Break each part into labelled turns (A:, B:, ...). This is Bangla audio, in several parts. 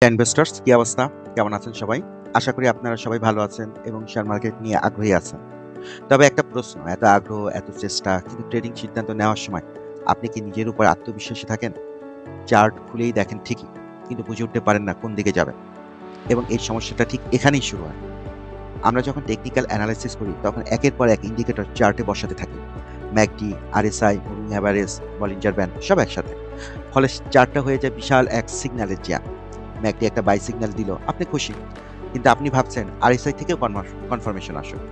A: ইনভেস্টর্স কি অবস্থা? কেমন আছেন সবাই? আশা করি আপনারা সবাই ভালো আছেন এবং শেয়ার মার্কেট নিয়ে আগ্রহী আছেন। তবে একটা প্রশ্ন, এত আগ্রহ, এত চেষ্টা কিন্তু ট্রেডিং সিদ্ধান্ত নেওয়ার সময় আপনি কি নিজের উপর আত্মবিশ্বাসী থাকেন? চার্ট খুলেই দেখেন ঠিকই, কিন্তু বুঝে উঠতে পারেন না কোন দিকে যাবেন এবং এই সমস্যাটা ঠিক এখানেই শুরু হয়। আমরা যখন টেকনিক্যাল অ্যানালাইসিস করি তখন একের পর এক ইন্ডিকেটর চার্টে বসাতে থাকি। McD, RSI, moving average, Bollinger band সব একসাথে। ফলে চার্টটা হয়ে যায় বিশাল এক সিগন্যালের জ্যাম। ম্যাকডি একটা বাই সিগন্যাল দিল, আপনি খুশি, কিন্তু আপনি ভাবছেন আরএসআই থেকেও কনফার্মেশন আসুক।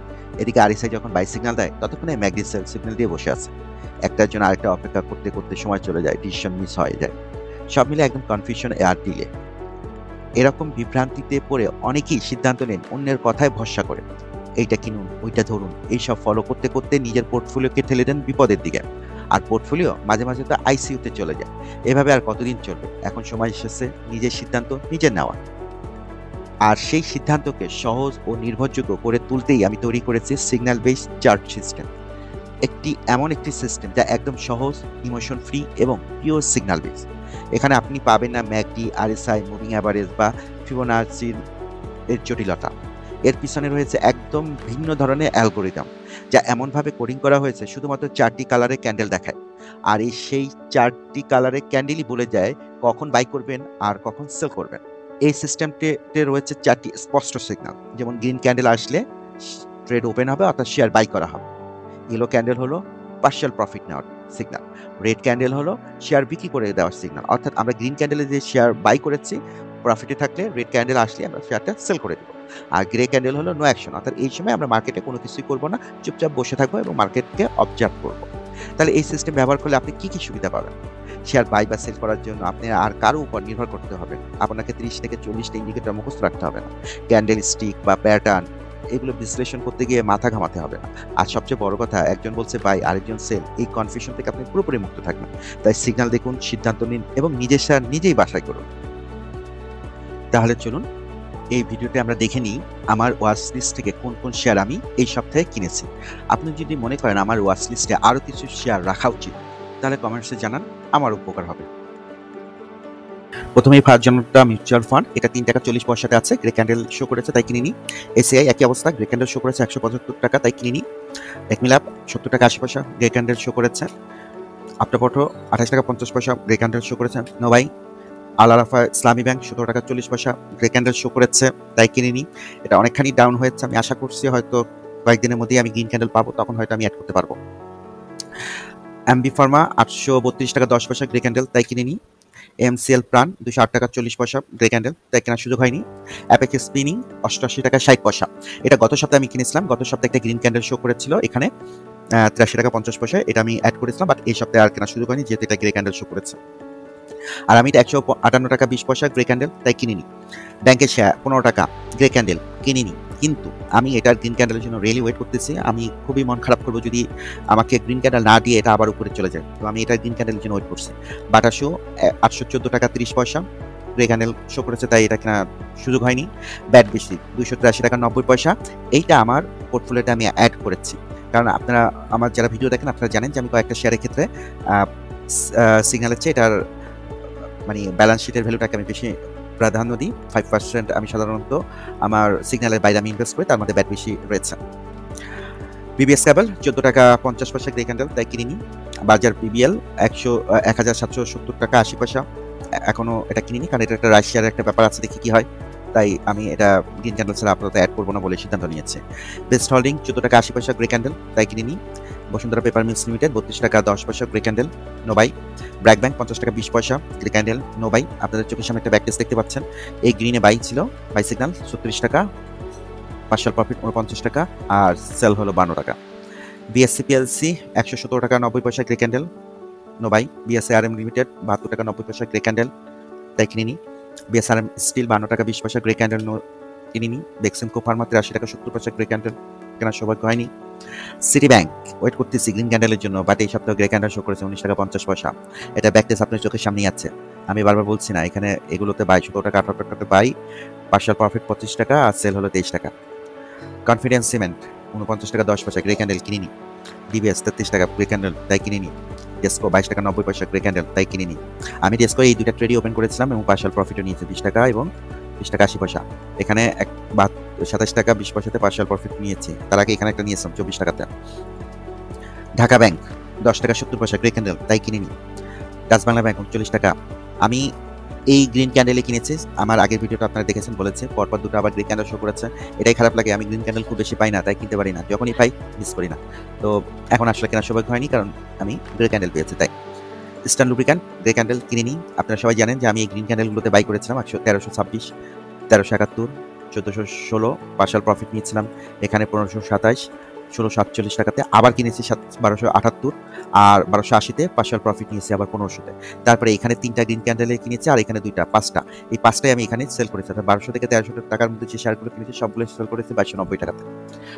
A: এদিকে আরএসআই যখন বাই সিগন্যাল দেয় ততক্ষণে ম্যাকডি সেল সিগন্যাল দিয়ে বসে আছে। একটার জন্য আরেকটা অপেক্ষা করতে করতে সময় চলে যায়, ডিসিশন মিস হয়ে যায়। সব মিলে একদম কনফিউশন আর ডিলে। এরকম বিভ্রান্তিতে পড়ে অনেকেই সিদ্ধান্ত নেন অন্যের কথায় ভরসা করে। এইটা কিনুন, ওইটা ধরুন, এইসব ফলো করতে করতে নিজের পোর্টফোলিওকে ঠেলে দেন বিপদের দিকে। আর পোর্টফোলিও মাঝে মাঝে তো আইসিইউতে চলে যায়। এভাবে আর কতদিন চলবে? এখন সময় এসেছে নিজের সিদ্ধান্ত নিজে নেওয়া। আর সেই সিদ্ধান্তকে সহজ ও নির্ভরযোগ্য করে তুলতেই আমি তৈরি করেছি সিগন্যাল বেসড চার্ট সিস্টেম। এমন একটি সিস্টেম যা একদম সহজ, ইমোশন ফ্রি এবং পিওর সিগন্যাল বেস। এখানে আপনি পাবেন না ম্যাকডি, আরএসআই, মুভিং অ্যাভারেজ বা ফিবোনাচির এর জটিলতা। এর পিছনে রয়েছে একদম ভিন্ন ধরনের অ্যালগোরিদম, যা এমনভাবে কোডিং করা হয়েছে শুধুমাত্র 4টি কালারে ক্যান্ডেল দেখায়। আর সেই 4টি কালারে ক্যান্ডেলই বলে যায় কখন বাই করবেন আর কখন সেল করবেন। এই সিস্টেমটিতে রয়েছে 4টি স্পষ্ট সিগন্যাল, যেমন গ্রিন ক্যান্ডেল আসলে ট্রেড ওপেন হবে অর্থাৎ শেয়ার বাই করা হবে। ইয়েলো ক্যান্ডেল হলো পার্শিয়াল প্রফিট নেওয়ার সিগন্যাল। রেড ক্যান্ডেল হলো শেয়ার বিক্রি করে দেওয়ার সিগন্যাল, অর্থাৎ আমরা গ্রিন ক্যান্ডেলে যে শেয়ার বাই করেছি প্রফিটে থাকলে রেড ক্যান্ডেল আসলে আমরা শেয়ারটা সেল করে দেবো। আর গ্রে ক্যান্ডেল হলো নো অ্যাকশন, অর্থাৎ এই সময় আমরা মার্কেটে কোনো কিছুই করবো না, চুপচাপ বসে থাকবো এবং মার্কেটকে অবজার্ভ করবো। তাহলে এই সিস্টেম ব্যবহার করলে আপনি কি কি সুবিধা পাবেন? শেয়ার বাই বা সেল করার জন্য আপনি আর কারো উপর নির্ভর করতে হবে না। আপনাকে 30 থেকে 40টা ইন্ডিকেটর মুখস্থ রাখতে হবে না। ক্যান্ডেল স্টিক বা প্যাটার্ন এগুলো বিশ্লেষণ করতে গিয়ে মাথা ঘামাতে হবে না। আর সবচেয়ে বড় কথা, একজন বলছে বাই, আরেকজন সেল, এই কনফিউশন থেকে আপনি পুরোপুরি মুক্ত থাকবেন। তাই সিগন্যাল দেখুন, সিদ্ধান্ত নিন এবং নিজের শেয়ার নিজেই বাছাই করুন। তাহলে চলুন এই ভিডিওতে আমরা দেখে নিই আমার ওয়াচ লিস্ট থেকে কোন কোন শেয়ার আমি এই সপ্তাহে কিনেছি। আপনি যদি মনে করেন আমার ওয়াচ লিস্টে আরও কিছু শেয়ার রাখা উচিত, তাহলে কমেন্টসে জানান, আমার উপকার হবে। প্রথমেই ফারজানাটা মিউচুয়াল ফান্ড, এটা 3 টাকা 40 পয়সাতে আছে, গ্রে ক্যান্ডেল শো করেছে তাই কিনে নিই। এসিআই একই অবস্থা, গ্রে ক্যান্ডেল শো করেছে 175 টাকা তাই কিনে নিই। টেকমিল্যাব 70 টাকা 80 পয়সা, গ্রে ক্যান্ডেল শো করেছে। আফটারপটো 28 টাকা 50 পয়সা, গ্রে ক্যান্ডেল শো করেছে। নোবাই আল আরাফা ইসলামী ব্যাংক 17 টাকা 40 পয়সা, গ্রে ক্যান্ডেল শো করেছে তাই কিনে নিই। এটা অনেকখানি ডাউন হয়েছে, আমি আশা করছি হয়তো কয়েকদিনের মধ্যেই আমি গ্রিন ক্যান্ডেল পাবো, তখন হয়তো আমি অ্যাড করতে পারবো। এমবি ফার্মা 832 টাকা 10 পয়সা, গ্রে ক্যান্ডেল তাই কিনে নিই। এমসিএল প্রাণ 208 টাকা 40 পয়সা, গ্রে ক্যান্ডেল তাই কেনার সুযোগ হয়নি। অ্যাপেক্স স্পিনিং 88 টাকা 60 পয়সা, এটা গত সপ্তাহে আমি কিনেছিলাম। গত সপ্তাহে একটা গ্রিন ক্যান্ডেল শো করেছিল এখানে 83 টাকা 50 পয়সা, এটা আমি অ্যাড করেছিলাম, বাট এই সপ্তাহে আর কেনার সুযোগ হয়নি যেহেতু এটা গ্রে ক্যান্ডেল শো করেছে। আর আমি এটা 158 টাকা 20 পয়সা, গ্রে ক্যান্ডেল তাই কিনে নিই। ব্যাংকের শেয়ার 15 টাকা, গ্রে ক্যান্ডেল কিনে নিই। কিন্তু আমি এটার গ্রিন ক্যান্ডেলের জন্য রিয়েলি ওয়েট করতেছি। আমি খুবই মন খারাপ করবো যদি আমাকে গ্রিন ক্যান্ডেল না দিয়ে এটা আবার উপরে চলে যায়। তো আমি এটা গ্রিন ক্যান্ডেলের জন্য ওয়েট করছি। বাটা শো 814 টাকা 30 পয়সা, গ্রে ক্যান্ডেল শো করেছে তাই এটা কেনার সুযোগ হয়নি। ব্যাট বেশি 283 টাকা 90 পয়সা, এইটা আমার পোর্টফোলিওতে আমি অ্যাড করেছি। কারণ আপনারা আমার যারা ভিডিও দেখেন আপনারা জানেন যে আমি কয়েকটা শেয়ারের ক্ষেত্রে সিগন্যালের চেয়ে এটার মানে ব্যালেন্স শিটের ভ্যালুটাকে আমি বেশি প্রাধান্য দিই। 5% আমি সাধারণত আমার সিগন্যালের বাইরে আমি ইনভেস্ট করি, তার মধ্যে ব্যাট বেশি রয়েছে। বিবিএস কেবল 14 টাকা 50 পয়সা, গ্রে ক্যান্ডেল তাই কিনে নিই। বাজার বিবিএল 1770 টাকা 80 পয়সা, এখনো এটা কিনিনি কারণ এটা একটা রাশিয়ার একটা ব্যাপার আছে, দেখি কি হয়। তাই আমি এটা গ্রিন ক্যান্ডেল ছাড়া আপাতত অ্যাড করবো না বলে সিদ্ধান্ত নিয়েছে। বেস্ট হোল্ডিং 14 টাকা 80 পয়সা, গ্রে ক্যান্ডেল তাই কিনে নিই। বসুন্ধরা পেপার মিলস লিমিটেড 32 টাকা 10 পয়সা, grey candle no buy. BRAC bank 50 টাকা 20 পয়সা, গ্রে ক্যান্ডেল নো বাই। আপনাদের চোখের সামনে একটা ব্যাকটেস্ট দেখতে পাচ্ছেন, এই গ্রিনে বাই ছিল, বাই সিগন্যাল 36 টাকা, পার্শিয়াল প্রফিট 49 টাকা আর সেল হলো 52 টাকা। বিএসসি পিএলসি 117 টাকা 90 পয়সা, grey candle no buy. BSRM limited 72 টাকা 90 পয়সা, গ্রে ক্যান্ডেল তাই কিনে নিই। বিএসআরএম স্টিল 52 টাকা 20 পয়সা, গ্রে ক্যান্ডেল নো কিনে নিই। বেক্সিমকো ফার্মা 83 টাকা 70 পয়সা, গ্রে ক্যান্ডেল কেনার সৌভাগ্য হয়নি। সিটি ব্যাংক ওয়েট করতেছি গ্রিন ক্যান্ডেলের জন্য, বাট এই সপ্তাহে গ্রে ক্যান্ডেল শো করেছে 19 টাকা 50 পয়সা। এটা ব্যাকটেস আপনার চোখের সামনেই আছে, আমি বারবার বলছি না, এখানে এগুলোতে বাই 17 টাকা 78 টাকা বাই, পার্শিয়াল প্রফিট 25 টাকা আর সেল হলো 23 টাকা। কনফিডেন্স সিমেন্ট 49 টাকা 10 পয়সা, গ্রে ক্যান্ডেল কিনে নিই। ডিবিএস 33 টাকা, গ্রে ক্যান্ডেল তাই কিনে নিই। ডেস্কো 22 টাকা 90 পয়সা গ্রে ক্যান্ডেল, তাই কিনে নিই। আমি ডেস্কো এই দুটা ট্রেডই ওপেন করেছিলাম এবং পার্শাল প্রফিটও নিয়েছি 20 টাকা এবং 20 টাকা 80 পয়সা। এখানে 27 টাকা 20 পয়সাতে পার্শাল প্রফিট নিয়েছি। তার আগে এখানে একটা নিয়েছিলাম 24 টাকাতে। ঢাকা ব্যাংক 10 টাকা 70 পয়সা গ্রে ক্যান্ডেল, তাই কিনে নিই। ডাচ বাংলা ব্যাংক 39 টাকা। আমি এই গ্রিন ক্যান্ডেলে কিনেছি। আমার আগের ভিডিওটা আপনারা দেখেছেন, বলেছে পরপর দুটো আবার গ্রিন ক্যান্ডেল শো করেছে। এটাই খারাপ লাগে, আমি গ্রিন ক্যান্ডেল খুব বেশি পাই না, তাই কিনতে পারি না। যখনই পাই মিস করি না। তো এখন আসলে কেনার সৌভাগ্য হয়নি, কারণ আমি গ্রে ক্যান্ডেল পেয়েছি। তাই ইস্টার্ন লুব্রিক্যান্ট গ্রে ক্যান্ডেল কিনে নিই। আপনারা সবাই জানেন যে আমি এই গ্রিন ক্যান্ডেলগুলোতে বাই করেছিলাম 1326, 1371, 1416 পার্শাল প্রফিট নিয়েছিলাম। এখানে 1527, 1647 টাকাতে আবার কিনেছি 1278 আর 1280-তে পার্শাল প্রফিট নিয়েছি আবার 1500-তে। তারপরে এখানে 3টা গ্রিন ক্যান্ডেলে কিনেছি আর এখানে 2টা, 5টা। এই 5টাই আমি এখানে সেল করেছি। 1200 থেকে 1300 টাকার মধ্যে যে শেয়ারগুলো কিনেছি সবগুলো সেল করেছি 2290 টাকাতে।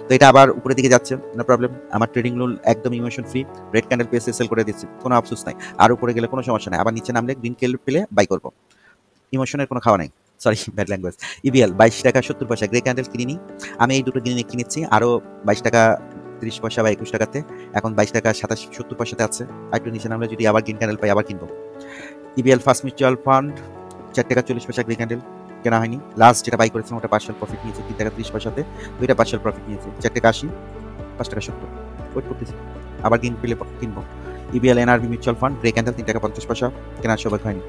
A: তো এটা আবার উপরের দিকে যাচ্ছে, নো প্রবলেম। আমার ট্রেডিং রুল একদম ইমোশন ফ্রি। রেড ক্যান্ডেল পেয়েছে সেল করে দিচ্ছি, কোনো আফসোস নাই। আর উপরে গেলে কোনো সমস্যা নাই, আবার নিচে নামলে গ্রিন ক্যান্ডেল পেলে বাই করব। ইমোশনের কোনো খাওয়া নাই, সরি ব্যাড ল্যাঙ্গুয়েজ। ইবিএল 22 টাকা 70 পয়সা গ্রে ক্যান্ডেল কিনে নিই। আমি এই দুটো কিনেছি আরও 22 টাকা 30 পয়সা বা 21 টাকাতে। এখন 22 টাকা 70 পয়সাতে আছে। একটু নিচে নামলে যদি আবার গ্রিন ক্যান্ডেল পাই আবার কিনবো। ইবিএল ফার্স্ট মিউচুয়াল ফান্ড 4 টাকা 40 পয়সা গ্রে ক্যান্ডেল কেনা হয়নি। লাস্ট যেটা বাই করেছিলাম ওটা পার্শাল প্রফিট নিয়েছি 3 টাকা 30 পয়সাতে। 2টা পার্শাল প্রফিট নিয়েছি 4 টাকা 80, 5 টাকা 70। ওয়েট করতেছি, আবার পেলে কিনবো। EBL NRB mutual fund grey candle 3 টাকা 50 পয়সা, কেনার সৌভাগ্য হয়নি।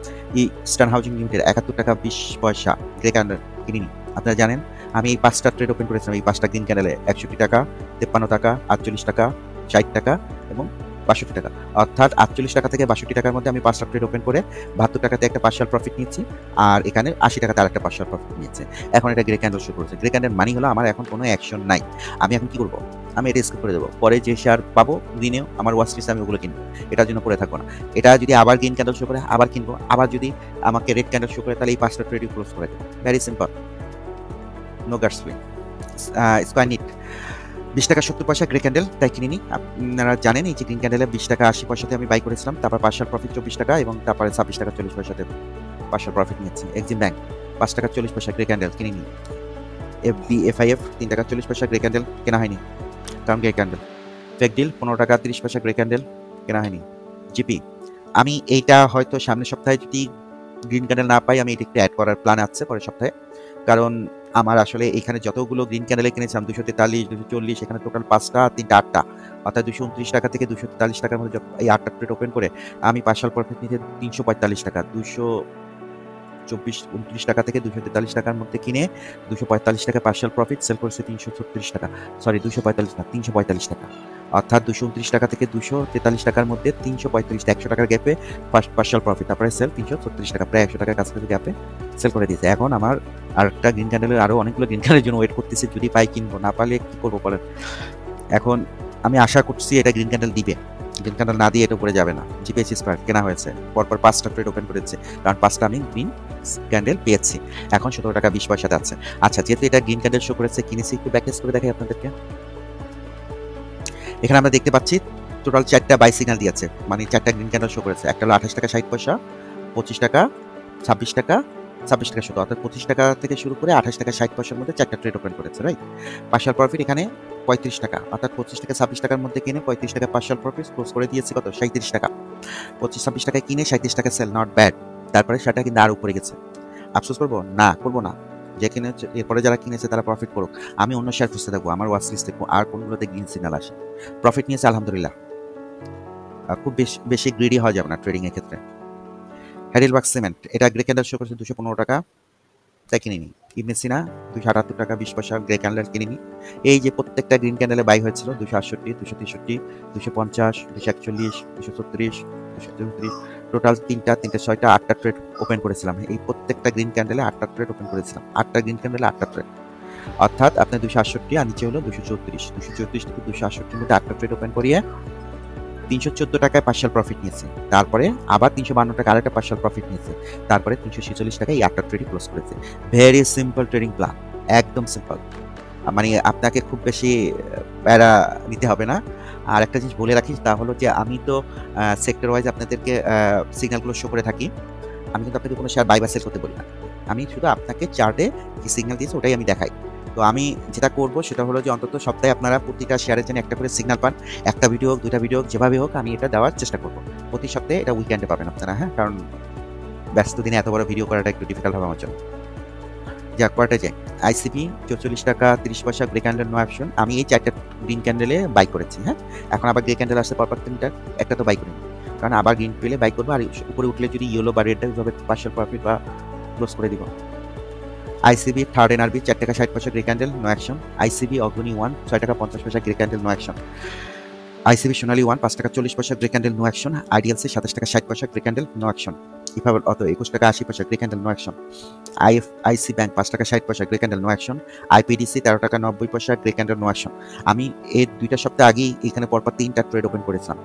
A: ইস্টার্ন হাউজিং লিমিটেড 71 টাকা 20 পয়সা গ্রে ক্যান্ডেল কিনিনি। আপনারা জানেন আমি এই 5টা ট্রেড ওপেন করেছিলাম। এই 5টা গ্রিন ক্যান্ডেলে 61 টাকা, 53 টাকা, 48 টাকা, 60 টাকা এবং 62 টাকা। অর্থাৎ 48 টাকা থেকে 62 টাকার মধ্যে আমি 5টা ট্রেড ওপেন করে 72 টাকাতে একটা পার্শাল প্রফিট নিয়েছি আর এখানে 80 টাকাতে আরেকটা পার্শাল প্রফিট নিয়েছে। এখন এটা গ্রে ক্যান্ডেল শো করেছে। গ্রে ক্যান্ডেল মানি হলো আমার এখন কোনো অ্যাকশন নাই। আমি এখন কি করব? আমি এটা স্কিপ করে দেবো। পরে যে শেয়ার পাবো গ্রিনেও আমার ওয়াচ লিস্টে আমি ওগুলো কিনবো, এটার জন্য পড়ে থাকবো না। এটা যদি আবার গ্রিন ক্যান্ডেল শো করে আবার কিনবো, আবার যদি আমাকে রেড ক্যান্ডেল শো করে তাহলে এই 5টা ট্রেডই ক্লোজ করে দেবো। Very simple, no guts win. Square knit 20 টাকা 70 পয়সা গ্রে ক্যান্ডেল, তাই কিনে নিই। আপনারা জানেন এই যে গ্রিন ক্যান্ডেলে 20 টাকা 80 পয়সাতে আমি বাই করেছিলাম। তারপর পার্শাল প্রফিট 24 টাকা এবং তারপরে 26 টাকা 40 পয়সাতে পার্শাল প্রফিট নিয়েছি। এক্সিম ব্যাংক 5 টাকা 40 পয়সা গ্রে ক্যান্ডেল কিনে নিই। এফআইএফ 3 টাকা 40 পয়সা গ্রে ক্যান্ডেল কেনা হয়নি, কারণ গ্রে ক্যান্ডেল। ফেকডিল 15 টাকা 30 পয়সা গ্রে ক্যান্ডেল কেনা হয়নি। জিপি আমি এইটা হয়তো সামনের সপ্তাহে যদি গ্রিন ক্যান্ডেল না পাই আমি এটা একটু অ্যাড করার প্ল্যান আছে পরের সপ্তাহে, কারণ আমার আসলে এখানে যতগুলো গ্রিন ক্যান্ডেলে কিনেছিলাম 243, 240, এখানে টোটাল 5টা, 3টা 8টা, অর্থাৎ 229 টাকা থেকে 243 টাকার মধ্যে এই 8টা ট্রেড ওপেন করে আমি পার্শাল প্রফিট নিতে 345 টাকা, 229 টাকা থেকে 243 টাকার মধ্যে কিনে 245 টাকা পার্শাল প্রফিট সেল করেছে 336 টাকা, সরি 245 না 345 টাকা, অর্থাৎ 229 টাকা থেকে 243 টাকার মধ্যে 345, 100 টাকার গ্যাপে পার্শাল প্রফিট, তারপরে সেল 336 টাকা, প্রায় 100 টাকার কাছাকাছি গ্যাপে সেল করে দিয়েছে। এখন আমার আরেকটা গ্রিন ক্যান্ডেলের আরও অনেকগুলো গ্রিন ক্যান্ডেলের জন্য ওয়েট করতেছি, যদি পাই কিনবো, না পারলে কি করবো বলেন। এখন আমি আশা করছি এটা গ্রিন ক্যান্ডেল দিবে, গ্রিন ক্যান্ডেল না দিয়ে এটা উপরে যাবে না। জিপিএসসি স্কয়ার কেনা হয়েছে, পরপর 5টা ট্রেড ওপেন করেছে, কারণ 5টা আমি গ্রিন ক্যান্ডেল পেয়েছি। এখন 17 টাকা 20 পয়সাতে আছে। আচ্ছা, যেহেতু এটা গ্রিন ক্যান্ডেল শো করেছে কিনেছি, একটু ব্যাকটেস করে দেখাই আপনাদেরকে। এখানে আমরা দেখতে পাচ্ছি টোটাল 4টা বাই সিগন্যাল দিয়েছে, মানে 4টা গ্রিন ক্যান্ডেল শো করেছে। একটা হলো 28 টাকা 60 পয়সা, 25 টাকা, 26 টাকা, 26 টাকা শুধু, অর্থাৎ 25 টাকা থেকে শুরু করে 28 টাকা 60 পয়সার মধ্যে 4টা ট্রেড ওপেন করেছে, রাইট। পার্শাল প্রফিট এখানে 35 টাকা, অর্থাৎ 25 টাকা 26 টাকার মধ্যে কিনে 35 টাকা পার্শাল প্রফিট ক্লোজ করে দিয়েছে কত, 37 টাকা। 25-26 টাকায় কিনে 37 টাকা সেল, নট ব্যাড। তারপরে সেটা কিন্তু আর উপরে গেছে। আফসোস করবো না, করবো না। যে কিনেছে এরপরে যারা কিনেছে তারা প্রফিট করুক, আমি অন্য শেয়ার খুঁজতে থাকবো। আমার ওয়াচ লিস্টে আর কোনগুলোতে গ্রিন সিগন্যাল আসে। প্রফিট নিয়েছে আলহামদুলিল্লাহ, খুব বেশি গ্রিডি হওয়া যাবে না ট্রেডিং এর ক্ষেত্রে। হ্যাডেলবার্গ সিমেন্ট এটা গ্রে ক্যান্ডেল শো করেছে 215 টাকা, তাই কিনে নিই। ইবনে সিনা 278 টাকা 20 পয়সা গ্রে ক্যান্ডেল কিনে নিই। এই যে প্রত্যেকটা গ্রিন ক্যান্ডেলে বাই হয়েছিল 268, 263, 250, 241, 236, 234, টোটাল 3টা 6টা 8টা ট্রেড ওপেন করেছিলাম। এই প্রত্যেকটা গ্রিন ক্যান্ডেলে 8টা ট্রেড ওপেন করেছিলাম। 8টা গ্রিন ক্যান্ডেলে 8টা ট্রেড, অর্থাৎ আপনার 268 আর নিচে হলো 234 থেকে 268 মধ্যে 8টা ট্রেড ওপেন করিয়ে 314 টাকায় পার্শাল প্রফিট নিয়েছে। তারপরে আবার 352 টাকা আরেকটা পার্শাল প্রফিট নিয়েছে। তারপরে 346 টাকায় এই 8টা ট্রেডই ক্লোজ করেছে। ভেরি সিম্পল ট্রেডিং প্ল্যান, একদম সিম্পল, মানে আপনাকে খুব বেশি প্যারা নিতে হবে না। আর একটা জিনিস বলে রাখি, তা হলো যে আমি তো সেক্টর ওয়াইজ আপনাদেরকে সিগন্যালগুলো শো করে থাকি। আমি কিন্তু আপনাকে কোনো শেয়ার বাই বা সেল করতে বলি না, আমি শুধু আপনাকে চার্টে কি সিগন্যাল দিয়েছে ওটাই আমি দেখাই। তো আমি যেটা করব সেটা হলো যে অন্তত সপ্তাহে আপনারা প্রতিটা শেয়ারের জন্য একটা করে সিগন্যাল পান। একটা ভিডিও হোক, 2টা ভিডিও হোক, যেভাবে হোক আমি এটা দেওয়ার চেষ্টা করব। প্রতি সপ্তাহে এটা উইকেন্ডে পাবেন আপনারা, হ্যাঁ? কারণ ব্যস্ত দিনে এত বড় ভিডিও করাটা একটু ডিফিকাল্ট হবে আমার জন্য। যাক, পরেরটা যাই। ICP ৳44.30 grey candle no option. আমি এই 4টা গ্রিন ক্যান্ডেলে বাই করেছি, হ্যাঁ? এখন আবার গ্রে ক্যান্ডেল আসছে পরপর 3টা, একটা তো বাই করিনি। কারণ আবার গ্রিন পেলে বাই করব, আর উপরে উঠলে যদি ইয়েলো বা রেডটা ওইভাবে পার্শিয়াল প্রফিট বা ক্লোজ করে দিব। ICB third NRB ৳4.60 grey candle no action. ICB Agrani 1 ৳6.50 grey candle no action. ICB Sonali 1 ৳5.40 grey candle no action. IDLC ৳27.60 grey candle no action. ইফাবল auto ৳21.80 grey candle no action. IC bank ৳5.60 grey candle no action. IPDC ৳13.90 grey candle no action. আমি এর 2টা সপ্তাহ আগেই এখানে পরপর 3টা ট্রেড ওপেন করেছিলাম।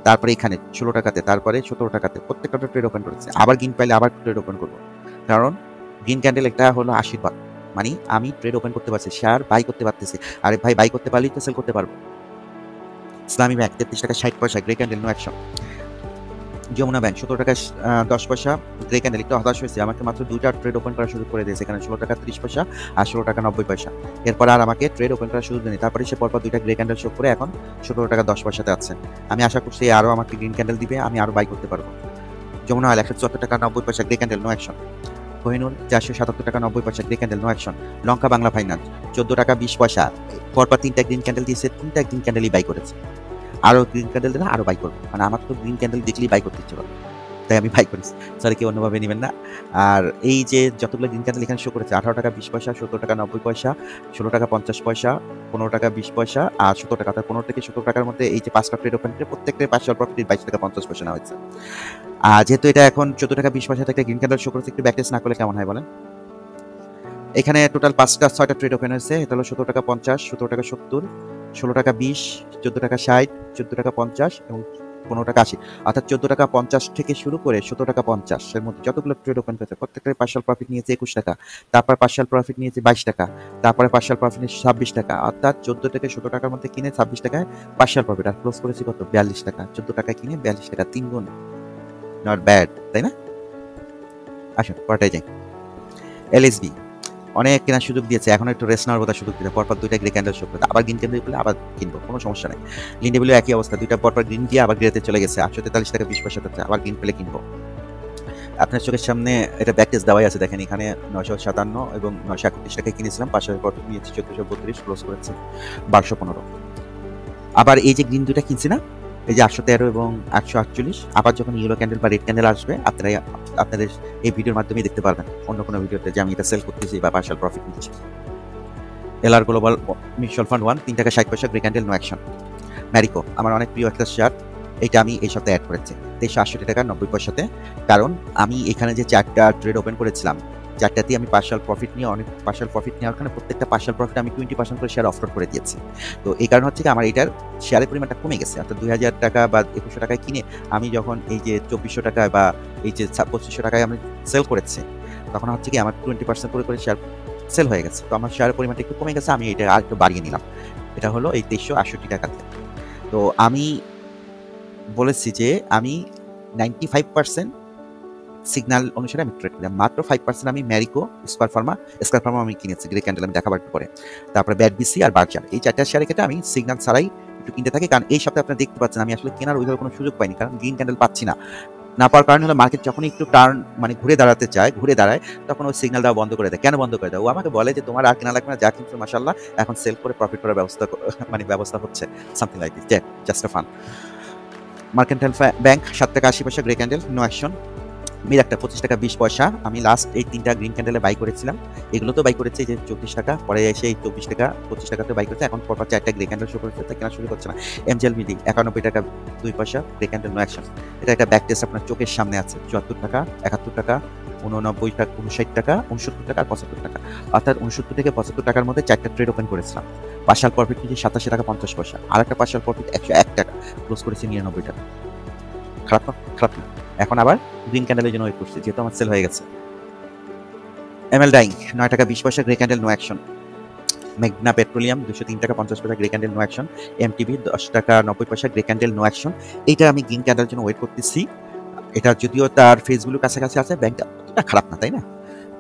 A: তারপরে এখানে ৳16, তারপরে ৳17, প্রত্যেকটা ট্রেড ওপেন করেছি। আবার গ্রিন পাইলে আবার ট্রেড ওপেন করব। কারণ গ্রিন ক্যান্ডেল একটা হলো আশীর্বাদ। মানে আমি ট্রেড ওপেন করতে পারছি, শেয়ার বাই করতে পারতেছি। আরে ভাই, বাই করতে পারলেই তো সেল করতে পারবো। Islami bank ৳33.60 grey candle no action. Jamuna bank ৳17.10 grey candle. একটু হতাশ হয়েছে, আমাকে মাত্র 2টা ট্রেড ওপেন করার সুযোগ করে দিয়েছে, এখানে ৳16.30 আর ৳16.90। এরপর আর আমাকে ট্রেড ওপেন করার সুযোগ দেয়নি। তারপরে সে পরপর 2টা গ্রে ক্যান্ডেল শো করে এখন $17.10 আছে। আমি আশা করছি আরও আমাকে গ্রিন ক্যান্ডেল দিবে, আমি আরও বাই করতে পারবো। Jamuna oil $174.90 grey candle no action. Kohinoor $477.90 grey candle no action. Lanka Bangla finance $14.20, পরপর 3টা গ্রিন ক্যান্ডেল দিয়েছে, 3টা গ্রিন ক্যান্ডেলই বাই করেছে। আরও গ্রিন ক্যান্ডেল দিলে আরও বাই করবো, মানে আমার তো গ্রিন ক্যান্ডেল দেখলেই বাই করতে ইচ্ছে করে, তাই আমি বাই করেছি। সরি, কেউ অন্যভাবে নেবেন না। আর এই যে যতগুলো গ্রিন ক্যান্ডেল এখানে শো করেছে, $18.20, $17.90, $16.50, $15.20 আর $17, অর্থাৎ 15 থেকে $17 মধ্যে এই যে 5টা ট্রেড ওপেন করে প্রত্যেকটার পার্শিয়াল প্রফিট $22.50 নেওয়া হয়েছে। আর যেহেতু এটা এখন $14.20 থেকে গ্রিন ক্যান্ডেল শো করেছে, একটু ব্যাকটেস্ট না করলে কেমন হয় বলেন? এখানে টোটাল 6টা ট্রেড ওপেন হয়েছে। এটা হলো $17.50, $17.70, $16.20, $14.60, $14.50 এবং $15.80, অর্থাৎ $14.50 থেকে শুরু করে $17.50 এর মধ্যে যতগুলো ট্রেড ওপেন করেছে প্রত্যেকটার পার্শিয়াল প্রফিট নিয়েছে $21, তারপর পার্শিয়াল প্রফিট নিয়েছে $22, তারপরে পার্শিয়াল প্রফিট নিয়েছে $26, অর্থাৎ 14 থেকে $17 মধ্যে কিনে $26 পার্শিয়াল প্রফিট, আর ক্লোজ করেছি কত? $42। 14 টাকায় কিনে $42, 3 গুণ। নট ব্যাড, তাই না? আসুন পরটাই যাই। এলএসবি অনেক কেনার সুযোগ দিয়েছে, এখন একটু রেস্ট নেওয়ার কথা সুযোগ দিতে। পরপর 2টা গ্রে ক্যান্ডেল শো করে আবার গ্রিন ক্যান্ডেল পেলে আবার কিনবো, কোনো সমস্যা নেই। লিন্ডেবিলিও একই অবস্থা, 2টা পরপর গ্রিন দিয়ে আবার গ্রেতে চলে গেছে, $843.20 হচ্ছে, আবার গ্রিন পেলে কিনবো। আপনার চোখের সামনে এটা ব্যাকটেস্ট দেওয়াই আছে, দেখেন এখানে 957 এবং 931 টাকায় কিনেছিলাম, পার্শিয়াল প্রফিট নিয়েছি 1432, ক্লোজ করেছে 1215। আবার এই যে গ্রিন 2টা কিনছি না, এই যে 813 এবং 848, আবার যখন ইয়েলো ক্যান্ডেল বা রেড ক্যান্ডেল আসবে আপনাদের এই ভিডিওর মাধ্যমে দেখতে পারবেন অন্য কোনো ভিডিওতে যে আমি এটা সেল করতেছি বা পার্শিয়াল প্রফিট নিচ্ছি। LR global mutual fund 1 $3.60 grey candle no action. Marico আমার অনেক প্রিয় একটা শেয়ার, এটা আমি এই সপ্তাহে অ্যাড করেছি $23.90, কারণ আমি এখানে যে 4টা ট্রেড ওপেন করেছিলাম 4টাতেই আমি পার্শিয়াল প্রফিট নিয়ে অনেক পার্শিয়াল প্রফিট নেওয়ার কারণে প্রত্যেকটা পার্শিয়াল প্রফিট আমি 20% করে শেয়ার অফলোড করে দিয়েছি। তো এই কারণ হচ্ছে কি আমার এটার শেয়ারের পরিমাণটা কমে গেছে, অর্থাৎ $2000 বা $2100 কিনে আমি যখন এই যে $2400 বা এই যে $2500 আমি সেল করেছি, তখন হচ্ছে কি আমার 20% করে শেয়ার সেল হয়ে গেছে। তো আমার শেয়ারের পরিমাণটা একটু কমে গেছে, আমি এটা আর একটু বাড়িয়ে নিলাম। এটা হলো এই $2368 তো আমি বলেছি যে আমি 95% সিগন্যাল অনুসারে আমি ট্রেড করলাম, মাত্র 5% আমি ম্যারিকো, স্কয়ার ফার্মা আমি কিনেছি গ্রে ক্যান্ডেল, আমি দেখাবার একটু পরে। তারপরে ব্যাডবিসি আর বার্জার, এই 4টা শেয়ারের ক্ষেত্রে আমি সিগন্যাল ছাড়াই একটু কিনতে থাকি, কারণ এই সপ্তাহে আপনারা দেখতে পাচ্ছেন আমি আসলে কেনার ওইভাবে কোনো সুযোগ পাইনি, কারণ গ্রিন ক্যান্ডেল পাচ্ছি না। না পাওয়ার কারণ হলো মার্কেট যখন একটু টার্ন মানে ঘুরে দাঁড়ায় তখন ওই সিগন্যাল দেওয়া বন্ধ করে দেয়। কেন বন্ধ করে দেয়? ও আমাকে বলে যে তোমার আর কেনা লাগবে না, যা কিনছো মাশাআল্লাহ এখন সেল করে প্রফিট করার ব্যবস্থা হচ্ছে, something like this, just a fun. Mercantile bank $7.80 grey candle no action. Mir একটা $25.20, আমি লাস্ট এই 3টা গ্রিন ক্যান্ডেলে বাই করেছিলাম, এগুলো তো বাই করেছি যে $34, পরে এসে এই $24, $25 বাই করেছে, এখন পরপর 4টা গ্রে ক্যান্ডেল শো করেছে, কেনা শুরু করছে না। MJL মিডি $91.02 grey candle no action. এটা একটা ব্যাক টেস্ট আপনার চোখের সামনে আছে, $74, $71, $89, $60, $69 আর $75, অর্থাৎ 69 থেকে $75 মধ্যে 4টা ট্রেড ওপেন করেছিলাম। পার্শিয়াল প্রফিট নিয়েছি $87.50, আর একটা পার্শিয়াল প্রফিট $101, ক্লোজ করেছি $99। খারাপ না। এখন আবার গ্রিন ক্যান্ডেলের জন্য ওয়েট করছি, যেহেতু আমার সেল হয়ে গেছে। ML dyeing $9.20 grey candle no action. মেঘনা petroleum $203.50 grey candle no action. MTV $10.90 grey candle no action. এইটা আমি গ্রিন ক্যান্ডেলের জন্য ওয়েট করতেছি। এটা যদিও তার ফেসগুলো কাছাকাছি আছে, ব্যাংকটা অতটা খারাপ না, তাই না?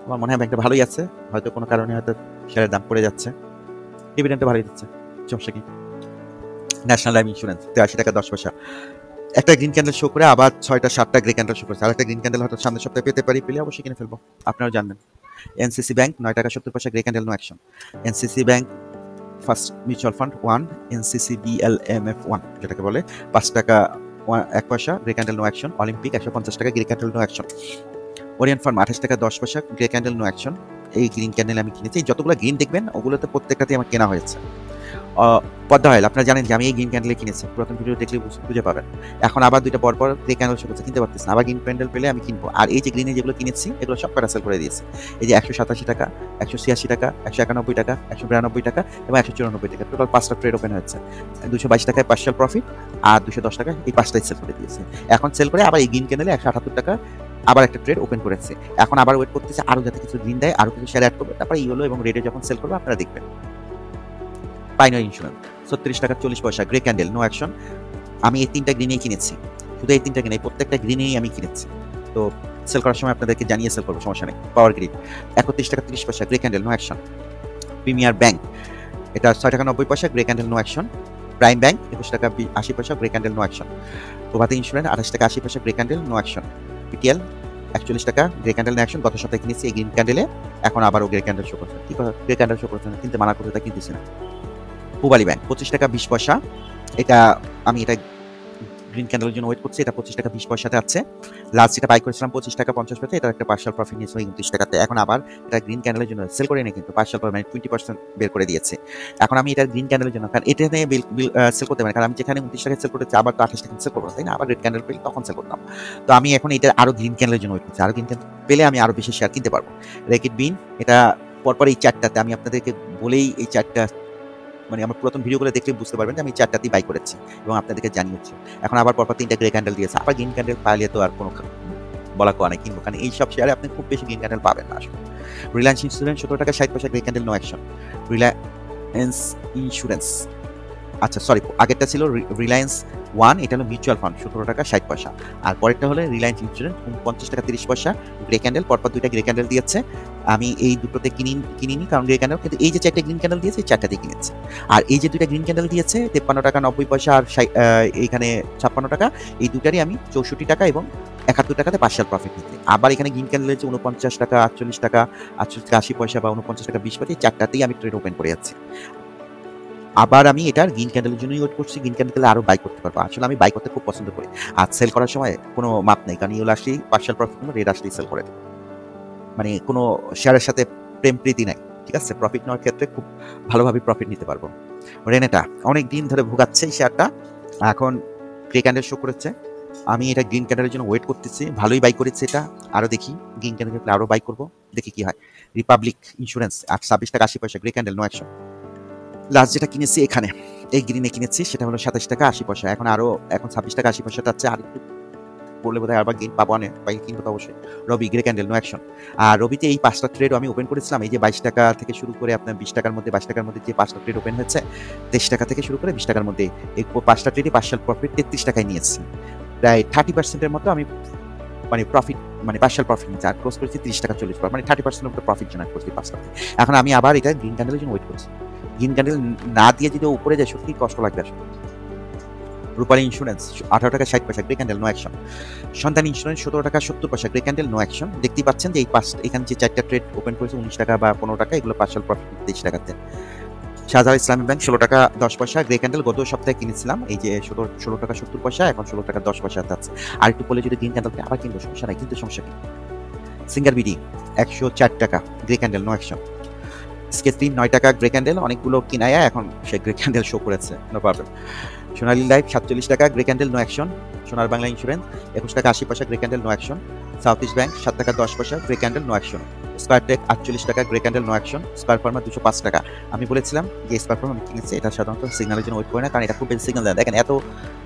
A: আমার মনে হয় ব্যাংকটা ভালোই আছে, হয়তো কোনো কারণে হয়তো শেয়ারের দাম পড়ে যাচ্ছে, ডিভিডেন্ডটা ভালোই দিচ্ছে, সমস্যা কি। ন্যাশনাল লাইফ ইন্স্যুরেন্স 83 টাকা 10 পয়সা, একটা গ্রিন ক্যান্ডেল শো করে আবার 6টা 7টা গ্রে ক্যান্ডেল শো করেছে, আর একটা গ্রিন ক্যান্ডেল হয়তো সামনের সপ্তাহে পেতে পারি, পেলে অবশ্যই কিনে ফেলবো, আপনারা জানবেন। এনসিসি ব্যাংক 9 টাকা 70 পয়সা, grey candle no action. NCC bank first mutual fund 1, NCC BLMF 1 যেটাকে বলে, 5 টাকা 1 পয়সা, grey candle no action. Olympic 150 টাকা, grey candle no action. Orient farm 28 টাকা 10 পয়সা, গ্রে ক্যান্ডেল নো অ্যাকশন। এই গ্রিন ক্যান্ডেল আমি কিনেছি, যতগুলো গ্রিন দেখবেন ওগুলোতে প্রত্যেকটাতেই আমার কেনা হয়েছে। পদ্মা অয়েল আপনারা জানেন যে আমি এই গ্রিন ক্যান্ডেলে কিনেছি, পুরাতন ভিডিও দেখলে বুঝে পাবেন। এখন আবার দুইটা পর পর গ্রে ক্যান্ডেল শো করছে, কিনতে পারতেছি না, আবার গ্রিন ক্যান্ডেল পেলে আমি কিনবো। আর এই যে গ্রিনে যেগুলো কিনেছি এগুলো সব কটা সেল করে দিয়েছে। এই যে 187 টাকা, 186 টাকা, 191 টাকা, 192 টাকা এবং 194 টাকা, টোটাল 5টা ট্রেড ওপেন হয়েছে। 222 টাকায় পার্শিয়াল প্রফিট আর 210 টাকা, এই 5টাই সেল করে দিয়েছে। এখন সেল করে আবার এই গ্রিন ক্যান্ডেলে 178 টাকা আবার একটা ট্রেড ওপেন করেছে। এখন আবার ওয়েট করতেছে আরো যাতে কিছু গ্রিন দেয়, আরো কিছু শেয়ার অ্যাড করবে, তারপরে ইয়েলো এবং রেডে যখন সেল করবে আপনারা দেখবেন। পাইনিয়ার ইন্স্যুরেন্স 36 টাকা 40 পয়সা, গ্রে ক্যান্ডেল নো অ্যাকশন। আমি এই 3টা গ্রিনেই কিনেছি, শুধু এই 3টা গ্রিনে, প্রত্যেকটা গ্রিনেই আমি কিনেছি, তো সেল করার সময় আপনাদেরকে জানিয়ে সেল করবো, সমস্যা নেই। পাওয়ার গ্রিড 31 টাকা 30 পয়সা, grey candle no action. Premier bank এটা 6 টাকা 90 পয়সা, grey candle no action. Prime bank 21 টাকা 80 পয়সা, grey candle no action. Provati insurance 28 টাকা 80 পয়সা, grey candle no action. PTL 41 টাকা, গ্রে ক্যান্ডেল নো অ্যাকশন। গত সপ্তাহে কিনেছি এই গ্রিন ক্যান্ডেলে, এখন আবারও গ্রে ক্যান্ডেল শো করছে। কি কথা, গ্রে ক্যান্ডেল শো করছে না, কিনতে মানা করতে, তা কিনতেছি না। পূবালী ব্যাংক 25 টাকা 20 পয়সা, এটা আমি এটা গ্রিন ক্যান্ডেলের জন্য ওয়েট করছি, এটা 25 টাকা 20 পয়সাতে আছে। লাস্ট যেটা বাই করেছিলাম 25 টাকা 50 পয়সা, এটা একটা পার্শাল প্রফিট নিয়েছিল 29 টাকাতে। এখন আবার এটা গ্রিন ক্যান্ডেলের জন্য সেল করে নিয়ে কিন্তু পার্শাল প্রফিট মানে 20% বের করে দিয়েছে। এখন আমি এটা গ্রিন ক্যান্ডেলের জন্য, কারণ এটা নিয়ে সেল করতে পারি, কারণ আমি যেখানে 29 টাকায় সেল করতে চাই আবার তো 28 টাকা সেল করবো, তাই না? আবার রেড ক্যান্ডেল পেলে তখন সেল করতাম। তো আমি এখন এটা আরো গ্রিন ক্যান্ডেলের জন্য ওয়েট করছি, আরো গ্রিন ক্যান্ডেল পেলে আমি আরো বেশি শেয়ার কিনতে পারবো। রেকিট বিন এটা পরপর এই চারটাতে আমি আপনাদেরকে বলেই এই চারটা মানে আমার পুরাতন ভিডিওগুলো দেখলে বুঝতে পারবেন যে আমি 4টাতেই বাই করেছি এবং আপনাদেরকে জানিয়েছি। এখন আবার পরপর 3টা গ্রে ক্যান্ডেল দিয়েছে, আবার গ্রিন ক্যান্ডেল পাইলে তো আর কোনো বলা কোয়া নাই, কিনবো, কারণ এই সব শেয়ারে আপনি খুব বেশি গ্রিন ক্যান্ডেল পাবেন না আসলে। রিলায়েন্স ইন্স্যুরেন্স 17 টাকা 60 পয়সা, grey candle no action. Reliance insurance, আচ্ছা সরি, আগেরটা ছিল রিলায়েন্স 1, এটা হলো মিউচুয়াল ফান্ড 17 টাকা 60 পয়সা, আর পরেরটা হলো রিলায়েন্স ইন্স্যুরেন্স 49 টাকা 30 পয়সা, গ্রে ক্যান্ডেল। পরপর 2টা গ্রে ক্যান্ডেল দিয়েছে, আমি এই দুটোতে কিনিনি কারণ গ্রে ক্যান্ডেল, কিন্তু এই যে 4টা গ্রিন ক্যান্ডেল দিয়েছে এই 4টাতেই কিনেছি। আর এই যে 2টা গ্রিন ক্যান্ডেল দিয়েছে 53 টাকা 90 পয়সা আর এইখানে 56 টাকা, এই দুটারই আমি 64 টাকা এবং 71 টাকাতে পার্শাল প্রফিট নিচ্ছি। আবার এখানে গ্রিন ক্যান্ডেলের যে 49 টাকা 48 টাকা 80 পয়সা বা 49 টাকা 20 পয়সা, এই 4টাতেই আমি ট্রেড ওপেন করে যাচ্ছি। আবার আমি এটার গ্রিন ক্যান্ডেলের জন্যই ওয়েট করছি, গ্রিন ক্যান্ডেলে আরো বাই করতে পারবো। আসলে আমি বাই করতে খুব পছন্দ করি, আর সেল করার সময় কোনো মাপ নেই, কারণ ইয়েলো আসলেই পার্শাল প্রফিট নেবো, রেড আসলেই সেল করে দেবো, মানে কোনো শেয়ারের সাথে প্রেম প্রীতি নাই, ঠিক আছে? প্রফিট নেওয়ার ক্ষেত্রে খুব ভালোভাবে প্রফিট নিতে পারবো। রেনেটা অনেক দিন ধরে ভোগাচ্ছে এই শেয়ারটা, এখন গ্রে ক্যান্ডেল শো করেছে, আমি এটা গ্রিন ক্যান্ডেলের জন্য ওয়েট করতেছি, ভালোই বাই করেছি এটা, আরো দেখি গ্রিন ক্যান্ডেল আরো বাই করবো, দেখি কি হয়। রিপাবলিক ইন্স্যুরেন্স 26 টাকা 80 পয়সা, grey candle no action. Last যেটা কিনেছি এখানে এই গ্রিনে কিনেছি সেটা হলো 27 টাকা 80 পয়সা, এখন 26 টাকা 80 পয়সাটা আছে, আর একটু পড়লে বোধহয় আবার গেইন পাবো, অনেক বাই কিনবো তো অবশ্যই। রবি গ্রে ক্যান্ডেল নো অ্যাকশন। আর রবিতে এই 5টা ট্রেড আমি ওপেন করেছিলাম, এই যে 22 টাকা থেকে শুরু করে আপনার 20 টাকার মধ্যে, 22 টাকার মধ্যে যে 5টা ট্রেড ওপেন হয়েছে, 23 টাকা থেকে শুরু করে 20 টাকার মধ্যে, এই 5টা ট্রেডই পার্শাল প্রফিট 33 টাকায় নিয়েছি, প্রায় 30%-এর মতো আমি মানে প্রফিট মানে পার্শাল প্রফিট নিচ্ছি, আর ক্লোজ করেছি 30 টাকা 40 পয়সা, মানে 30%-এর মতো প্রফিট জেনারেট করছি 5টাতে। এখন আমি আবার এটা গ্রিন ক্যান্ডেলের জন্য ওয়েট করছি, গ্রিন ক্যান্ডেল না দিয়ে যদি উপরে যায় সত্যি কষ্ট লাগবে আসলে। রূপালী ইন্স্যুরেন্স 18 টাকা 60 পয়সা, গ্রে ক্যান্ডেল নো অ্যাকশন। সন্তান ইন্স্যুরেন্স 17 টাকা 70 পয়সা, গ্রে ক্যান্ডেল নো অ্যাকশন। দেখতেই পাচ্ছেন যে এই এখানে যে 4টা ট্রেড ওপেন করেছে 19 টাকা বা 15 টাকা, এগুলো পার্শাল প্রফিট 23 টাকাতে। শাহজালাল ইসলামী ব্যাংক 16 টাকা 10 পয়সা, গ্রে ক্যান্ডেল গত সপ্তাহে কিনেছিলাম, এই যে 16 টাকা 70 পয়সা, এখন 16 টাকা 10 পয়সা আছে। আর একটু পরে যদি গ্রিন ক্যান্ডেলকে আবার কিনবো, সমস্যা নাই, কিন্তু সমস্যা কি। সিঙ্গার বিডি 104 টাকা, grey candle no action. Sketch 3 9 টাকা, গ্রে ক্যান্ডেল অনেকগুলো কিনায়া এখন সে গ্রে ক্যান্ডেল শো করেছে, নো প্রবলেম। সোনালী লাইফ 47 টাকা, গ্রে ক্যান্ডেল নো অ্যাকশন। সোনার বাংলা ইন্স্যুরেন্স 21 টাকা 80 পয়সা, grey candle no action. South east bank 7 টাকা 10 পয়সা, grey candle no action. Square tech 48 টাকা, grey candle no action. Square pharma 205 টাকা। আমি বলেছিলাম যে স্কয়ার ফার্মা আমি কিনেছি, এটা সাধারণত সিগন্যালের জন্য ওয়েট করে না, কারণ এটা খুব বেশি সিগন্যাল দেয়। দেখেন এত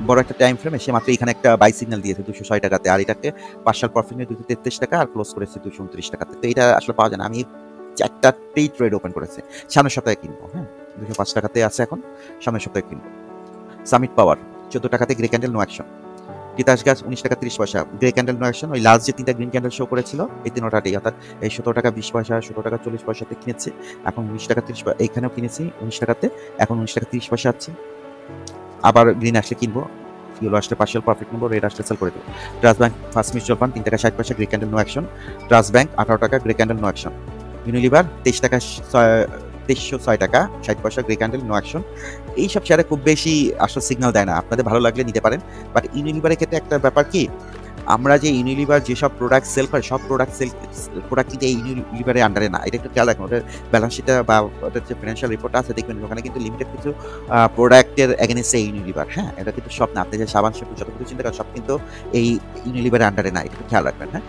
A: বড় একটা টাইম ফ্রেমে সে মাত্র এখানে একটা বাই সিগন্যাল দিয়েছে 206 টাকাতে, আর এটাকে পার্শাল প্রফিট নিয়ে 233 টাকা আর ক্লোজ করেছে 229 টাকাতে। তো এটা আসলে পাওয়া যায় না, আমি 4টাতেই ট্রেড ওপেন করেছে, সামনের সপ্তাহে কিনবো। হ্যাঁ 205 টাকাতে আছে এখন, সামনের সপ্তাহে কিনবো। সামিট পাওয়ার 14 টাকাতে, grey candle no action. Titas gas 19 টাকা 30 পয়সা, গ্রে ক্যান্ডেল নো অ্যাকশন। ওই লাস্ট যে 3টা গ্রিন ক্যান্ডেল শো করেছিল এই 3টাতেই, অর্থাৎ এই 17 টাকা 20 পয়সা, 17 টাকা 40 পয়সাতে কিনেছি, এখন 19 টাকা 30 পয়সা, এইখানেও কিনেছি 19 টাকাতে, এখন 19 টাকা 30 পয়সা আছে। আবার গ্রিন আসলে কিনবো, ইয়েলো আসলে পার্শিয়াল প্রফিট নেবো, রেড আসলে সেল করে দেবো। Trust bank first mutual fund 3 টাকা 60 পয়সা, grey candle no action. Trust bank 18 টাকা, grey candle no action. Unilever 2306 টাকা 60 পয়সা, গ্রে ক্যান্ডেল নো অ্যাকশন। এইসব শেয়ারে খুব বেশি আসলে সিগন্যাল দেয় না, আপনাদের ভালো লাগলে নিতে পারেন। বাট ইউনিলিভারের ক্ষেত্রে একটা ব্যাপার কি, আমরা যে ইউনিলিভার যেসব প্রোডাক্ট সেল করে সব প্রোডাক্ট কিন্তু এই ইউনিলিভারের আন্ডারে না, এটা একটু খেয়াল রাখুন। ওদের ব্যালেন্স শিটটা বা ওদের যে ফিনান্সিয়াল রিপোর্ট আছে দেখবেন ওখানে কিন্তু লিমিটেড কিছু প্রোডাক্টের এগেনস্টে ইউনিলিভার, হ্যাঁ, এটা কিন্তু সব না। আপনি যে সাবান শ্যাম্পু যত কিছু চিন্তা করেন সব কিন্তু এই ইউনিলিভারের আন্ডারে না, এটা একটু খেয়াল রাখবেন। হ্যাঁ,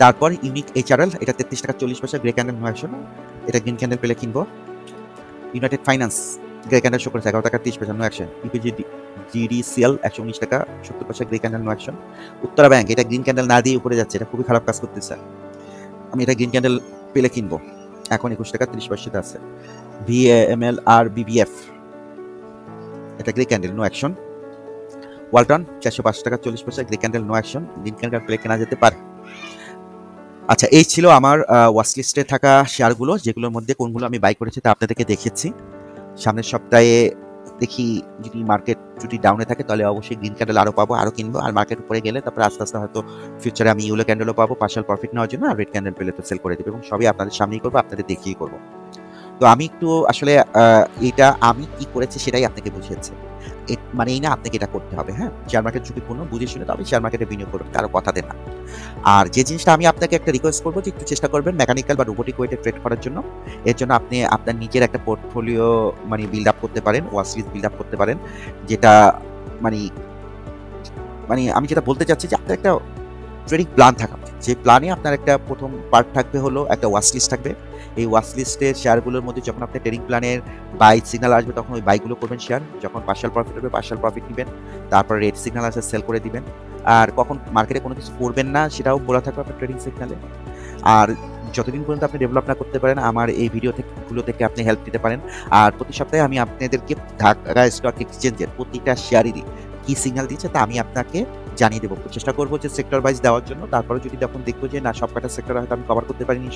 A: তারপর ইউনিক এইচআরএল, এটা 33 টাকা 40 পয়সা, গ্রে ক্যান্ডেল নো অ্যাকশন। এটা গ্রিন ক্যান্ডেল পেলে কিনবো। United finance grey candle show করেছে 11 টাকা 30 পয়সা, নো অ্যাকশন। ইপিজি জিডিসিএল 119 টাকা 70 পয়সা, grey candle no action. Uttara bank, এটা গ্রিন ক্যান্ডেল না দিয়ে উপরে যাচ্ছে, এটা খুবই খারাপ কাজ করতেছে, আমি এটা গ্রিন ক্যান্ডেল পেলে কিনবো। এখন 21 টাকা 30 পয়সাতে আছে। ভিএমএল আর বিবিএফ, এটা grey candle no action. Walton 405 টাকা 40 পয়সা, grey candle no action, green candle পেলে কেনা যেতে পারে। আচ্ছা, এই ছিল আমার ওয়াচ লিস্টে থাকা শেয়ারগুলো, যেগুলোর মধ্যে কোনগুলো আমি বাই করেছি তা আপনাদেরকে দেখিয়েছি। সামনের সপ্তাহে দেখি যদি মার্কেট যদি ডাউনে থাকে তাহলে অবশ্যই গ্রিন ক্যান্ডেল আরও পাবো, আরও কিনবো। আর মার্কেট উপরে গেলে তারপরে আস্তে আস্তে হয়তো ফিউচারে আমি ইয়েলো ক্যান্ডেলও পাবো পার্শাল প্রফিট নেওয়ার জন্য, আর রেড ক্যান্ডেল পেলে তো সেল করে দেবো, এবং সবই আপনাদের সামনেই করবো, আপনাদের দেখিয়েই করবো। তো আমি একটু আসলে এটা আমি কি করেছি সেটাই আপনাকে বুঝিয়েছি, মানে এই না আপনাকে এটা করতে হবে। হ্যাঁ, শেয়ার মার্কেট ঝুঁকিপূর্ণ, বুঝে শুনে তবে শেয়ার মার্কেটে বিনিয়োগ করবেন, কারো কথা দেন না। আর যে জিনিসটা আমি আপনাকে একটা রিকোয়েস্ট করবো যে একটু চেষ্টা করবেন মেকানিক্যাল বা রোবোটিক ওয়েতে ট্রেড করার জন্য। এর জন্য আপনি আপনার নিজের একটা পোর্টফোলিও মানে বিল্ড আপ করতে পারেন, ওয়াচ লিস্ট বিল্ড আপ করতে পারেন, যেটা মানে মানে আমি যেটা বলতে চাচ্ছি যে আপনার একটা ট্রেডিং প্ল্যান থাকা উচিত। যে প্ল্যানে আপনার একটা প্রথম পার্ট থাকবে হলো একটা ওয়াচ লিস্ট থাকবে। এই ওয়াচ লিস্টের শেয়ারগুলোর মধ্যে যখন আপনার ট্রেডিং প্ল্যানের বাই সিগন্যাল আসবে তখন ওই বাইগুলো করবেন শেয়ার, যখন পার্শাল প্রফিট হবে পার্শাল প্রফিট নেবেন, তারপর রেড সিগন্যাল আসে সেল করে দিবেন। আর কখন মার্কেটে কোনো কিছু করবেন না সেটাও বলা থাকবে আপনার ট্রেডিং সিগন্যালে। আর যতদিন পর্যন্ত আপনি ডেভেলপ না করতে পারেন আমার এই ভিডিও গুলো থেকে আপনি হেল্প নিতে পারেন। আর প্রতি সপ্তাহে আমি আপনাদেরকে ঢাকা স্টক এক্সচেঞ্জের প্রতিটা শেয়ারেরই কি সিগন্যাল দিচ্ছে তা আমি আপনাকে জানিয়ে দেবো। চেষ্টা করবো যে সেক্টর ওয়াইজ দেওয়ার জন্য। তারপরে যদি তখন দেখবো যে না সব কটা সেক্টর হয়তো আমি কভার করতে পারিনি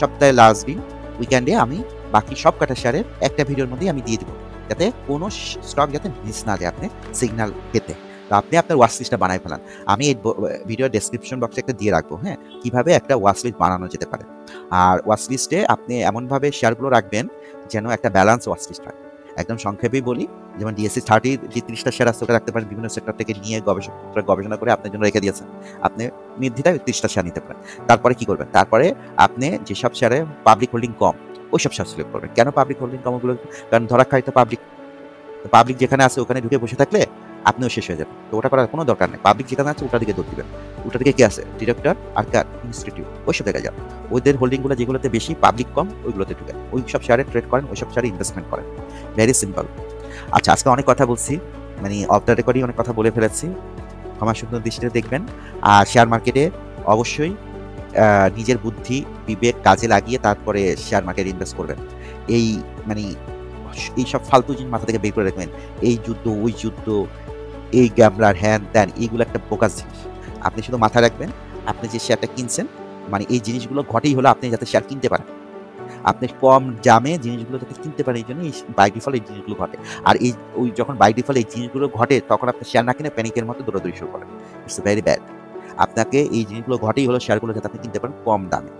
A: সপ্তাহে লাস্ট দিন উইকেন্ডে আমি বাকি সব কটা শেয়ারের একটা ভিডিওর মধ্যেই আমি দিয়ে দেবো, যাতে কোনো স্টক যাতে মিস না যায় আপনি সিগন্যাল পেতে। তো আপনি আপনার ওয়াচ লিস্টটা বানায় ফেলান। আমি এই ভিডিও ডেসক্রিপশন বক্সে একটা দিয়ে রাখবো, হ্যাঁ, কিভাবে একটা ওয়াচ লিস্ট বানানো যেতে পারে। আর ওয়াচ লিস্টে আপনি এমনভাবে শেয়ারগুলো রাখবেন যেন একটা ব্যালেন্স ওয়াচ লিস্ট হয়। একদম সংক্ষেপেই বলি, যেমন ডিএসসি 30 যে 30টা শেয়ার আছে ওটা রাখতে পারেন, বিভিন্ন সেক্টর থেকে নিয়ে গবেষণা করে আপনার জন্য রেখে দিয়েছেন, আপনি নির্দ্বিধায় 30টা শেয়ার নিতে পারেন। তারপরে কি করবেন, তারপরে আপনি যেসব শেয়ারে পাবলিক হোল্ডিং কম ওইসব শেয়ার সিলেক্ট করবেন। কেন পাবলিক হোল্ডিং কম? ওগুলো কারণ ধরা খাই তো পাবলিক যেখানে আছে ওখানে ঢুকে বসে থাকলে আপনিও শেষ হয়ে যাবেন। তো ওটা করার কোনো দরকার নেই। পাবলিক যেখানে আছে ওটার দিকে দৌড় দিবেন। ওটার দিকে কি আছে? ডিরেক্টর আর কার ইনস্টিটিউট, ওইসব জায়গায় যান। ওদের হোল্ডিংগুলো যেগুলোতে বেশি পাবলিক কম ওইগুলোতে ঢুকেন, ওই সব শেয়ারে ট্রেড করেন, ওই সব শেয়ারে ইনভেস্টমেন্ট করেন। Very simple. আচ্ছা, আজকে অনেক কথা বলছি, মানে অফ দ্য রেকর্ডই অনেক কথা বলে ফেলেছি, ক্ষমা সুন্দর দৃষ্টিতে দেখবেন। আর শেয়ার মার্কেটে অবশ্যই নিজের বুদ্ধি বিবেক কাজে লাগিয়ে তারপরে শেয়ার মার্কেটে ইনভেস্ট করবেন। এই মানে এইসব ফালতু জিনিস মাথা থেকে বের করে রাখবেন। এই যুদ্ধ ওই যুদ্ধ, এই গ্যামলার হ্যান ত্যান, এইগুলো একটা বোকাস জিনিস। আপনি শুধু মাথায় রাখবেন আপনি যে শেয়ারটা কিনছেন, মানে এই জিনিসগুলো ঘটেই হলো আপনি যাতে শেয়ার কিনতে পারেন, আপনি কম দামে জিনিসগুলো যাতে কিনতে পারেন, এই জন্য বাই ডিফল্ট এই জিনিসগুলো ঘটে। আর এই ওই যখন বাই ডিফল্ট এই জিনিসগুলো ঘটে তখন আপনি শেয়ার না কিনে প্যানিকের মতো দৌড়াদৌড়ি শুরু করেন। It's very bad. আপনাকে এই জিনিসগুলো ঘটেই হলো শেয়ারগুলো যাতে আপনি কিনতে পারেন কম দামে।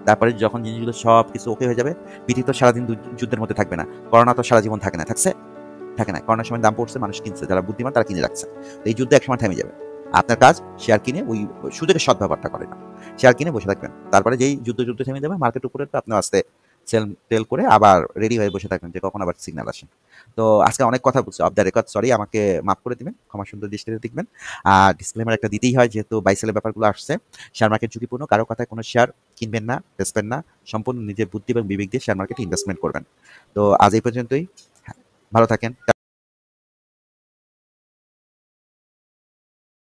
A: তারপরে যখন জিনিসগুলো সব কিছু ওকে হয়ে যাবে, পৃথিবী তো সারাদিন যুদ্ধের মধ্যে থাকবে না, করোনা তো সারা জীবন থাকে না, থাকে না। করোনার সময় দাম পড়ছে, মানুষ কিনছে, যারা বুদ্ধিমান তারা কিনে রাখছে। তো এই যুদ্ধ একসময় থেমে যাবে। আপনার কাজ শেয়ার কিনে ওই সুযোগের সদ্ব্যবহারটা করে না, শেয়ার কিনে বসে থাকবেন। তারপরে যেই যুদ্ধ থেমে যাবে মার্কেট উপরে, তো আপনি আস্তে টেল করে আবার রেডি হয়ে বসে থাকবেন যে কখন আবার সিগন্যাল আসে। তো আজকে অনেক কথা বলছি, অফ দ্য রেকর্ড সরি, আমাকে মাফ করে দিবেন, ক্ষমা সুন্দর দৃষ্টিতে দেখবেন। আর ডিসক্লেমার একটা দিতেই হয়, যেহেতু বাইসেলের ব্যাপারগুলো আসছে। শেয়ার মার্কেট ঝুঁকিপূর্ণ, কারো কথায় কোনো শেয়ার কিনবেন না, বেচবেন না, সম্পূর্ণ নিজের বুদ্ধি এবং বিবেক দিয়ে শেয়ার মার্কেটে ইনভেস্টমেন্ট করবেন। তো আজ এই পর্যন্তই, ভালো থাকেন।